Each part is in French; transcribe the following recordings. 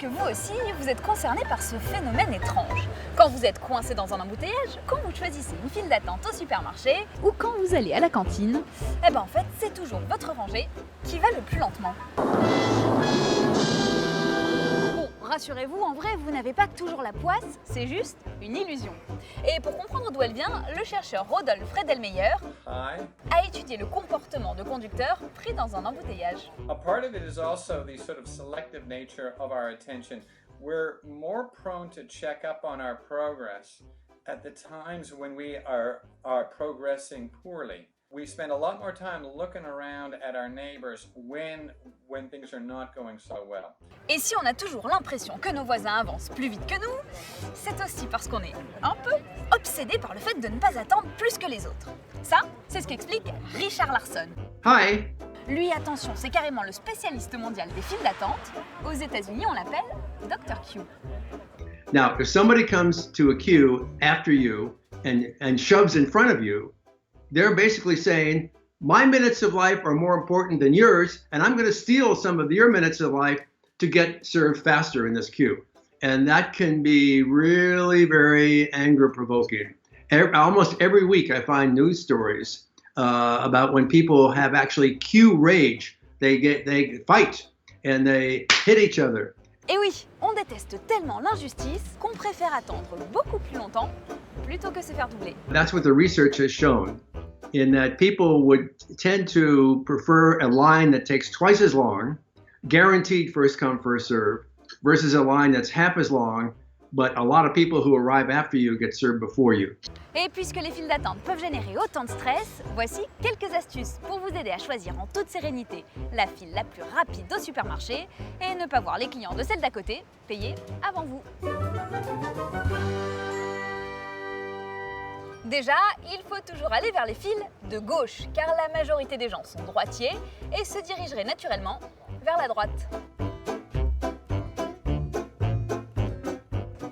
que vous aussi, vous êtes concerné par ce phénomène étrange. Quand vous êtes coincé dans un embouteillage, quand vous choisissez une file d'attente au supermarché ou quand vous allez à la cantine, eh ben en fait, c'est toujours votre rangée qui va le plus lentement. Bon, rassurez-vous, en vrai, vous n'avez pas toujours la poisse, c'est juste une illusion. Et pour comprendre d'où elle vient, le chercheur Rodolphe Fredelmeyer a étudié le comportement de conducteurs pris dans un embouteillage. A part of it is also the sort of selective nature of our attention. We're more prone to check up on our progress at the times when we are progressing poorly. We spend a lot more time looking around at our neighbors when things are not going so well. Et si on a toujours l'impression que nos voisins avancent plus vite que nous, c'est aussi parce qu'on est un peu obsédé par le fait de ne pas attendre plus que les autres. Ça, c'est ce qu'explique Richard Larson. Hi. Lui, attention, c'est carrément le spécialiste mondial des files d'attente. Aux États-Unis, on l'appelle Dr. Q. Now, if somebody comes to a queue after you and shoves in front of you, they're basically saying, my minutes of life are more important than yours, and I'm going to steal some of your minutes of life to get served faster in this queue. And that can be really very anger-provoking. Almost every week I find news stories about when people have actually queue rage. They fight and they hit each other. Et oui, on déteste tellement l'injustice qu'on préfère attendre beaucoup plus longtemps plutôt que se faire doubler. That's what the research has shown, in that people would tend to prefer a line that takes twice as long, guaranteed first come, first serve, versus a line that's half as long, but a lot of people who arrive after you get served before you. Et puisque les files d'attente peuvent générer autant de stress, voici quelques astuces pour vous aider à choisir en toute sérénité la file la plus rapide au supermarché et ne pas voir les clients de celle d'à côté payer avant vous. Déjà, il faut toujours aller vers les files de gauche, car la majorité des gens sont droitiers et se dirigeraient naturellement vers la droite.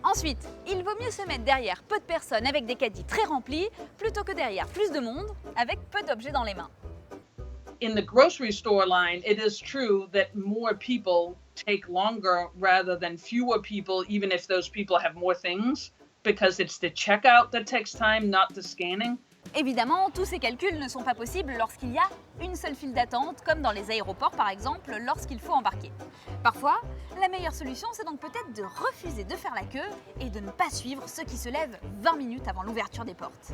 Ensuite, il vaut mieux se mettre derrière peu de personnes avec des caddies très remplis plutôt que derrière plus de monde avec peu d'objets dans les mains. In the grocery store line, it is true that more people take longer rather than fewer people, even if those people have more things, because it's the checkout that takes time, not the scanning. Évidemment, tous ces calculs ne sont pas possibles lorsqu'il y a une seule file d'attente, comme dans les aéroports par exemple, lorsqu'il faut embarquer. Parfois, la meilleure solution, c'est donc peut-être de refuser de faire la queue et de ne pas suivre ceux qui se lèvent 20 minutes avant l'ouverture des portes.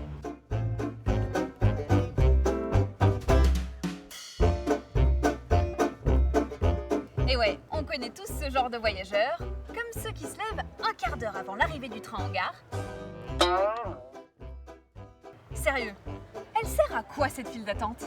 Et ouais, on connaît tous ce genre de voyageurs, comme ceux qui se lèvent un quart d'heure avant l'arrivée du train en gare. Sérieux, elle sert à quoi cette file d'attente ?